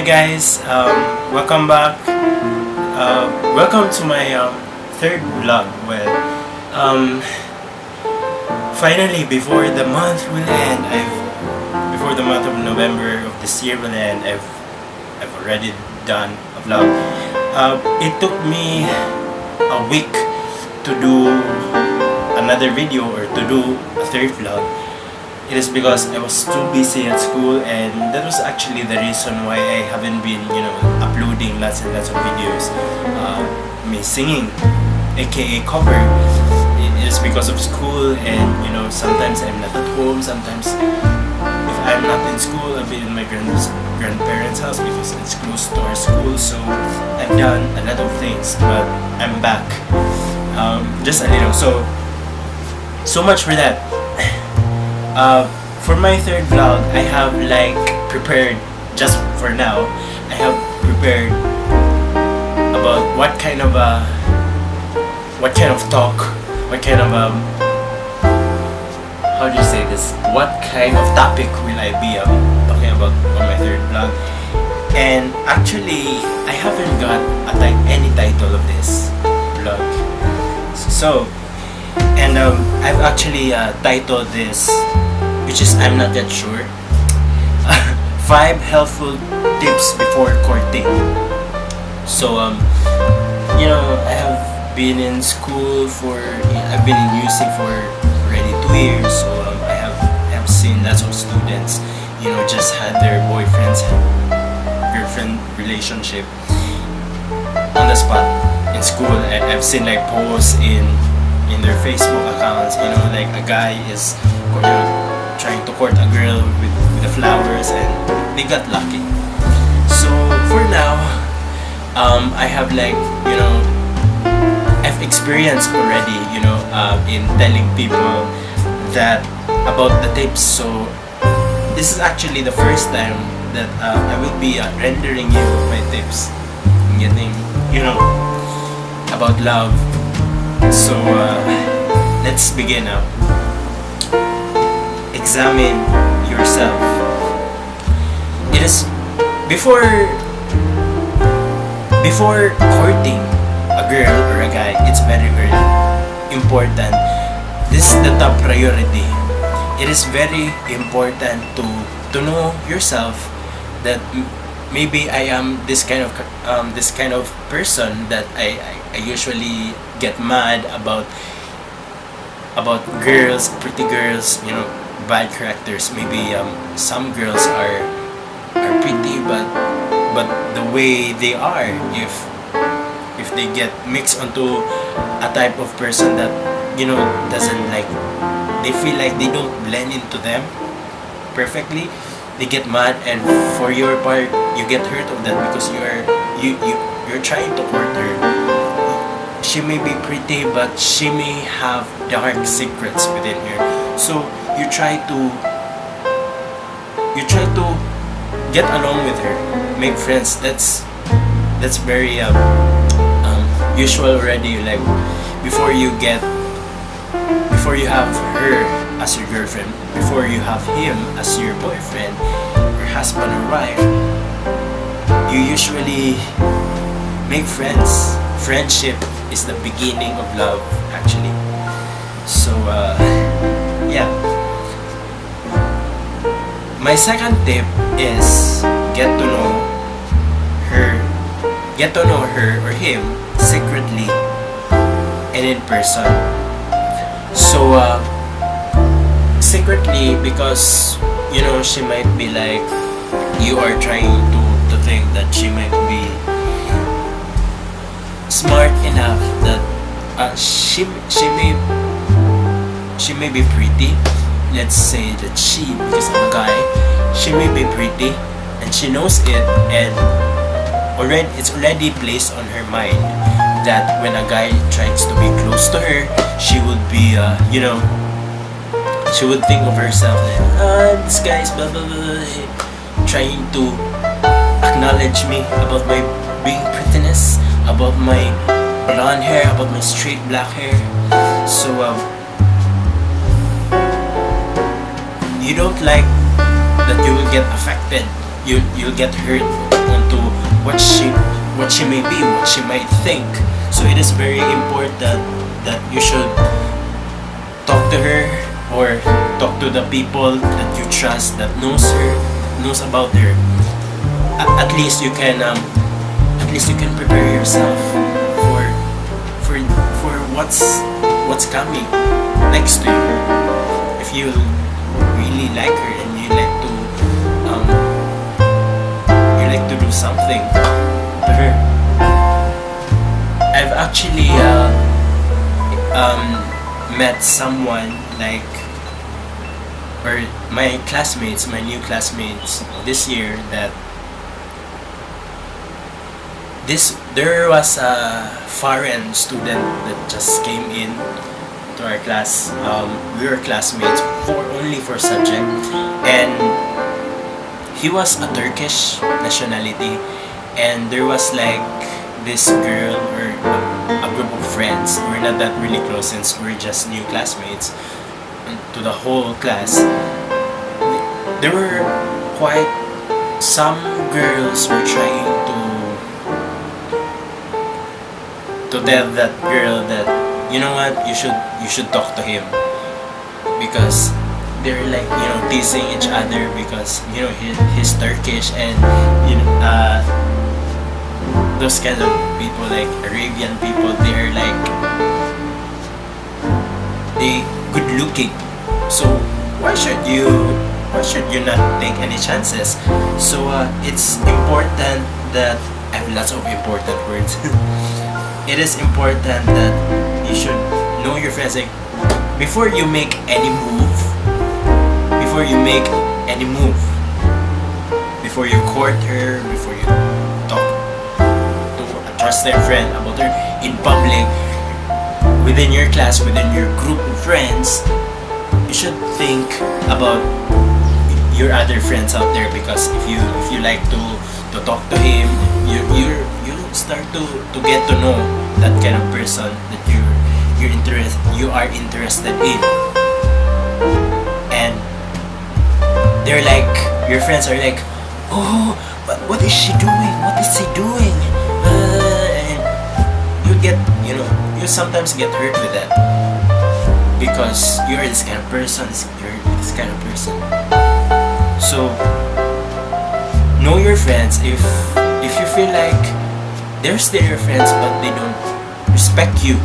guys, welcome back. Welcome to my third vlog. Well, finally, before the month will end, before the month of November of this year will end, I've already done a vlog. It took me a week to do another video or to do a third vlog. It is because I was too busy at school, and that was actually the reason why I haven't been, uploading lots and lots of videos. Me singing, aka cover. It is because of school, and sometimes I'm not at home. Sometimes if I'm not in school, I'll be in my grandparents' house because it's close to our school. So I've done a lot of things, but I'm back. Just a little. So much for that. For my third vlog, I have prepared, just for now, I have prepared about what kind of talk, what kind of how do you say this? What kind of topic will I be talking about on my third vlog? And actually, I haven't got any title of this vlog. So, and I've actually titled this, which is I'm not that sure. 5 helpful tips before courting. So I have been in school I've been in music for already 2 years. So I have seen lots of students just had their girlfriend relationship on the spot in school. I've seen posts in their Facebook accounts, a guy is trying to court a girl with the flowers, and they got lucky. So for now, I have I've experienced already, in telling people that about the tips. So this is actually the first time that I will be rendering you my tips, getting about love. So let's begin now. Examine yourself. It is before courting a girl or a guy, it's very, very important. This is the top priority. It is very important to know yourself, that maybe I am this kind of person that I usually get mad about girls, pretty girls, bad characters. Maybe some girls are pretty, but the way they are, if they get mixed onto a type of person that doesn't they feel like they don't blend into them perfectly, they get mad, and for your part you get hurt of that because you're trying to court her. She may be pretty, but she may have dark secrets within her. So you try to get along with her, make friends. That's very usual already. Before you have her as your girlfriend, before you have him as your boyfriend, your husband or wife, you usually make friends. Friendship is the beginning of love, actually. So yeah. My second tip is get to know her or him secretly and in person. So secretly, because she might be you are trying to think that she might be smart enough that she may be pretty. Let's say that because I'm a guy, she may be pretty and she knows it, and it's already placed on her mind that when a guy tries to be close to her, she would be she would think of herself this guy is blah blah blah, trying to acknowledge me about my being prettiness, about my blonde hair, about my straight black hair. So you don't like that you will get affected, you'll get hurt on what she may be, what she might think. So it is very important that you should talk to her, or talk to the people that you trust, that knows her, knows about her. At least you can prepare yourself for what's coming next to you. If you really like her and you like to do something to her. I've actually met someone like, or my classmates, my new classmates this year, that there was a foreign student that just came in to our class. We were classmates only for subject, and he was a Turkish nationality, and there was like this girl or a group of friends. We're not that really close since we're just new classmates. And to the whole class, there were quite some girls were trying to tell that girl that, you know what, you should talk to him, because they're like, you know, teasing each other because, you know, he's Turkish, and you know, those kind of people, like Arabian people, they're like, they good looking. So why should you not take any chances? So it's important that I have lots of important words. It is important that you should know your friends. Like, before you make any move, before you court her, before you talk to a trusted friend about her in public, within your class, within your group of friends, you should think about your other friends out there. Because if you like to talk to him, you start to get to know that kind of person that you are interested in, and they're like, your friends are like, oh, what is she doing? What is he doing? And you sometimes get hurt with that, because you're this kind of person. You're this kind of person. So know your friends. If you feel like they're still your friends but they don't respect you,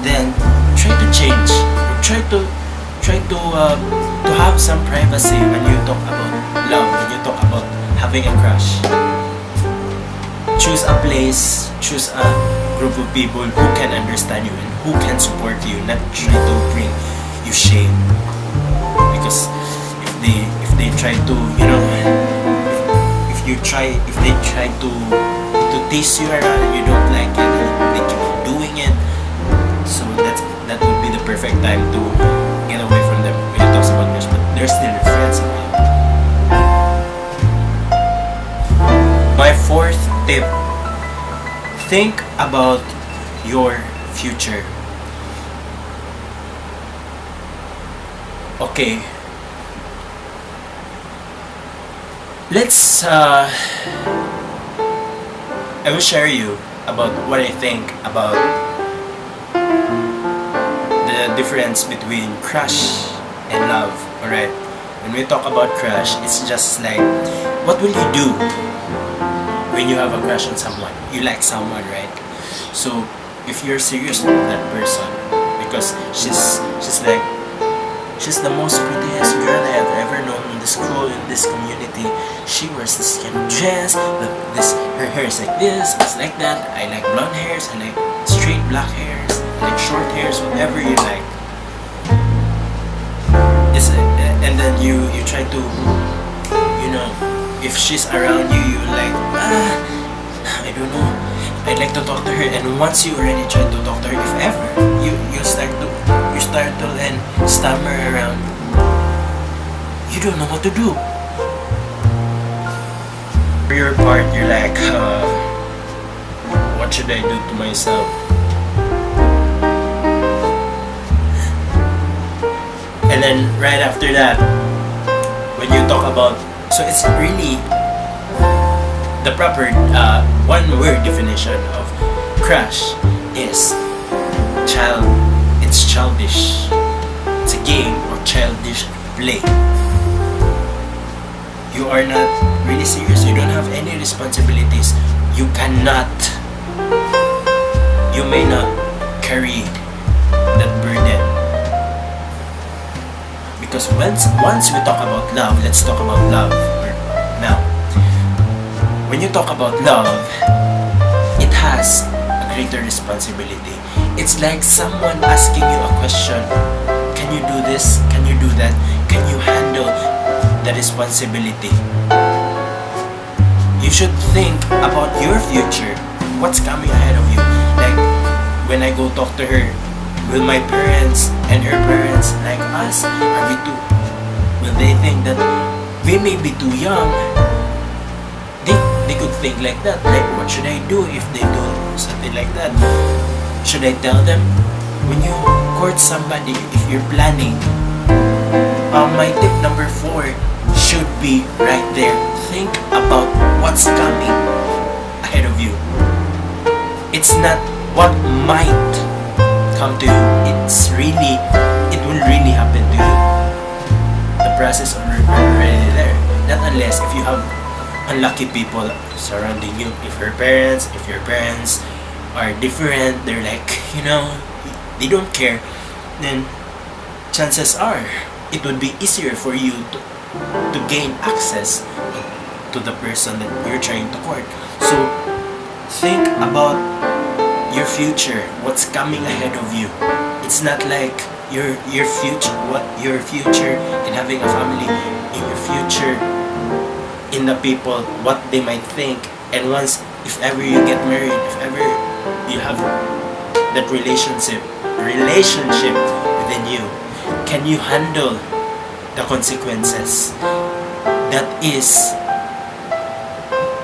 then try to change. Try to have some privacy when you talk about love, when you talk about having a crush. Choose a place, choose a group of people who can understand you and who can support you, not try to bring you shame. Because if they try to, you know, if they try to tease you around and you don't like it, and they keep doing it, so that would be the perfect time to get away from them when you talk about this. But they're still your friends. My fourth tip: think about your future. Okay, let's I will share you about what I think about the difference between crush and love. Alright, when we talk about crush, it's just like, what will you do when you have a crush on someone? You like someone, right? So if you're serious with that person, because she's the most prettiest girl I have ever known in the school, in this community. She wears this kind of dress, her hair is like this, it's like that. I like blonde hairs, I like straight black hairs, I like short hairs, whatever you like. And then you try to, you know, if she's around you, you like, I don't know, I'd like to talk to her. And once you already try to talk to her, if ever you start to and stammer around, you don't know what to do. For your part, you're like, what should I do to myself? And then right after that, when you talk about, so it's really the proper one-word definition of crush is it's childish. It's a game or childish play. You are not really serious. You don't have any responsibilities. You may not carry that burden. Because once we talk about love, let's talk about love now. When you talk about love, it has a greater responsibility. It's like someone asking you a question. Can you do this? Can you do that? Can you handle the responsibility? You should think about your future. What's coming ahead of you? Like, when I go talk to her, will my parents and her parents like us? Are we too? Will they think that we may be too young? They could think like that. Like, what should I do if they do something like that? Should I tell them? When you court somebody, if you're planning, my tip number 4 should be right there. Think about what's coming ahead of you. It's not what might come to you. It will really happen to you. The process is already there. Not unless if you have unlucky people surrounding you. If your parents are different, they're like, they don't care, then chances are it would be easier for you to gain access to the person that you're trying to court. So think about your future, what's coming ahead of you. It's not like your future in having a family, in your future in the people, what they might think. And if ever you get married, if ever you have that relationship within you, can you handle the consequences?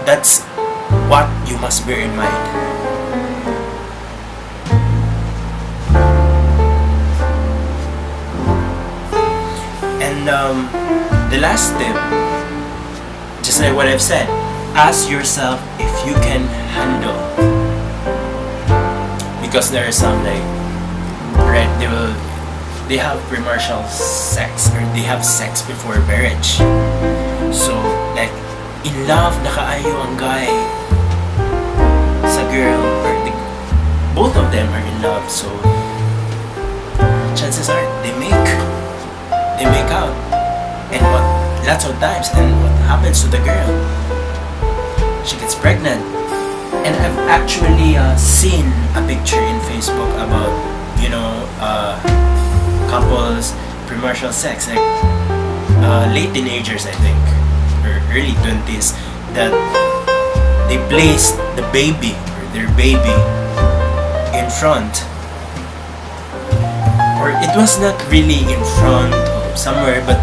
That's what you must bear in mind. And the last tip, just like what I've said, ask yourself if you can handle. Because there are some like, right, they have premarital sex, or they have sex before marriage. So like, in love na kaayo ang guy sa girl, or both of them are in love. So chances are they make out, and lots of times, and what happens to the girl? She gets pregnant. And I've actually seen a picture in Facebook about couples premarital sex, like late teenagers, I think, or early 20s, that they placed the baby, or their baby, in front, or it was not really in front of somewhere, but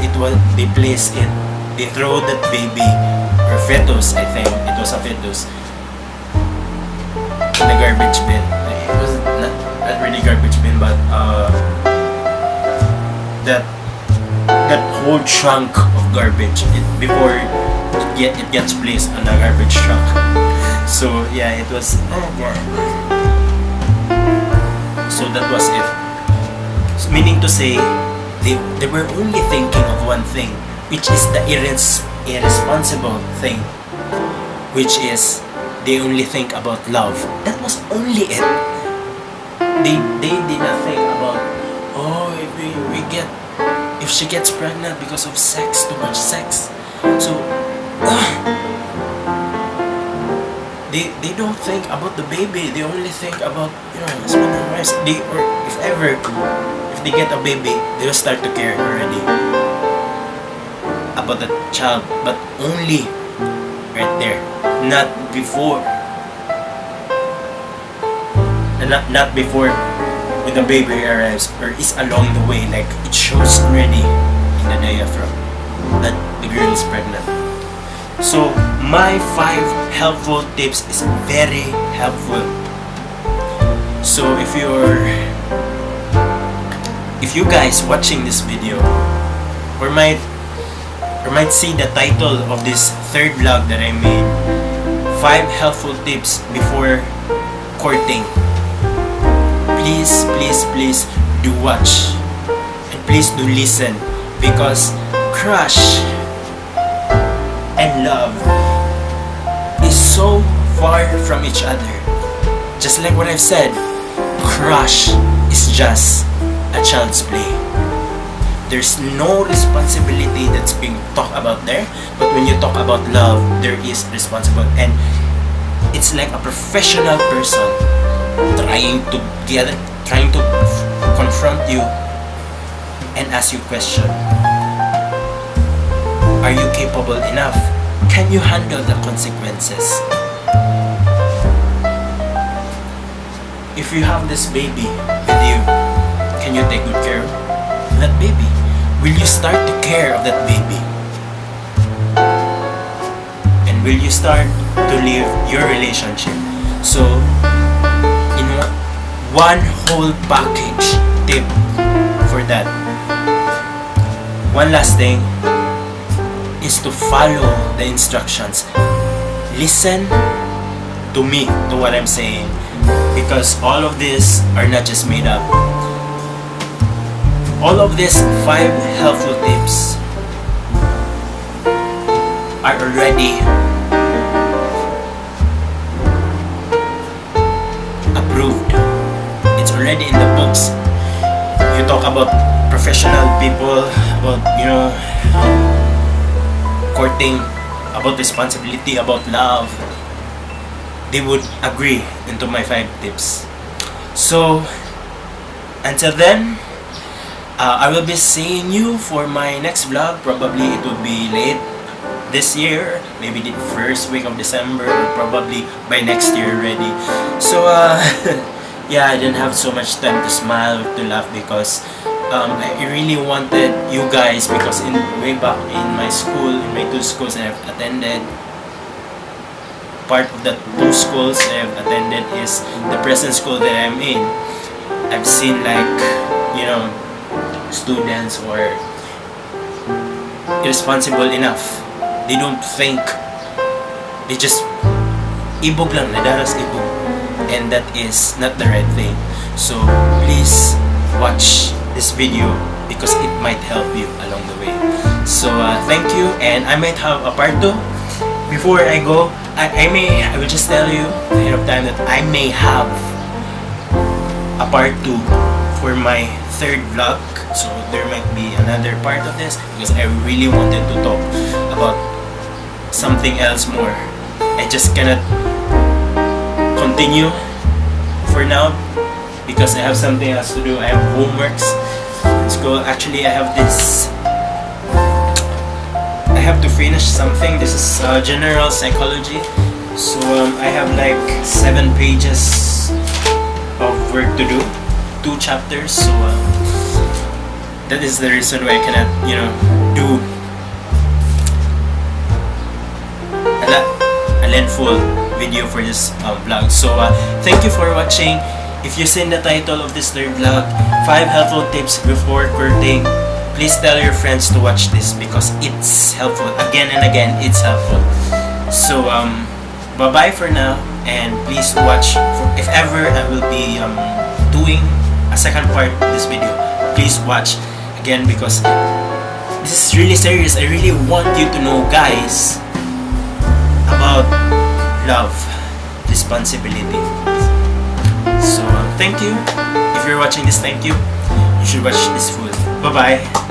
they placed it, they throw that baby, or fetus, I think it was a fetus, in the garbage bin. It was not really garbage bin, but that whole trunk of garbage before it gets placed on a garbage truck. So yeah, it was. So that was it. So, meaning to say, they were only thinking of one thing, which is the irresponsible thing, which is they only think about love. That was only it. They did not think about, if she gets pregnant because of sex, too much sex. So they don't think about the baby. They only think about husband and wife. Or if they get a baby, they'll start to care already about the child, but only right there, not before. And not before when the baby arrives or is along the way, like it shows already in the diaphragm that the girl is pregnant. So my 5 helpful tips is very helpful. So if you guys watching this video, or or might see the title of this third vlog that I made, 5 helpful tips before courting. Please, please, please do watch, and please do listen, because crush and love is so far from each other. Just like what I've said, crush is just a child's play. There's no responsibility that's being talked about there, but when you talk about love, there is responsible, and it's like a professional person trying to confront you and ask you question. Are you capable enough? Can you handle the consequences? If you have this baby with you, can you take good care of that baby? Will you start to care of that baby? And will you start to live your relationship? So, in one whole package tip for that. One last thing is to follow the instructions. Listen to me, to what I'm saying, because all of this are not just made up. All of these 5 helpful tips are already approved. It's already in the books. You talk about professional people, about, courting, about responsibility, about love, they would agree into my 5 tips. So until then, I will be seeing you for my next vlog. Probably it will be late this year, maybe the first week of December, or probably by next year already. So yeah, I didn't have so much time to smile, to laugh, because I really wanted you guys, because way back in my school, in my 2 schools I have attended, part of the 2 schools I have attended is the present school that I'm in. I've seen, like, students who are irresponsible enough. They don't think. They just ibog lang, nadaras ibog. And that is not the right thing. So please watch this video, because it might help you along the way. So thank you, and I might have a part 2. Before I go, I will just tell you ahead of time that I may have a part 2 for my 3rd vlog. So there might be another part of this, because I really wanted to talk about something else more. I just cannot continue for now, because I have something else to do. I have homeworks in school. Actually, I have this. I have to finish something. This is general psychology. So I have like 7 pages of work to do, 2 chapters. So that is the reason why I cannot, do a lengthful video for this vlog. So thank you for watching. If you've seen the title of this 3rd vlog, 5 helpful tips before courting, please tell your friends to watch this, because it's helpful. Again and again, it's helpful. So bye bye for now, and please watch if ever I will be doing a second part of this video. Please watch again, because this is really serious. I really want you to know, guys, about love, responsibility. So thank you. If you're watching this, thank you. You should watch this full. Bye bye.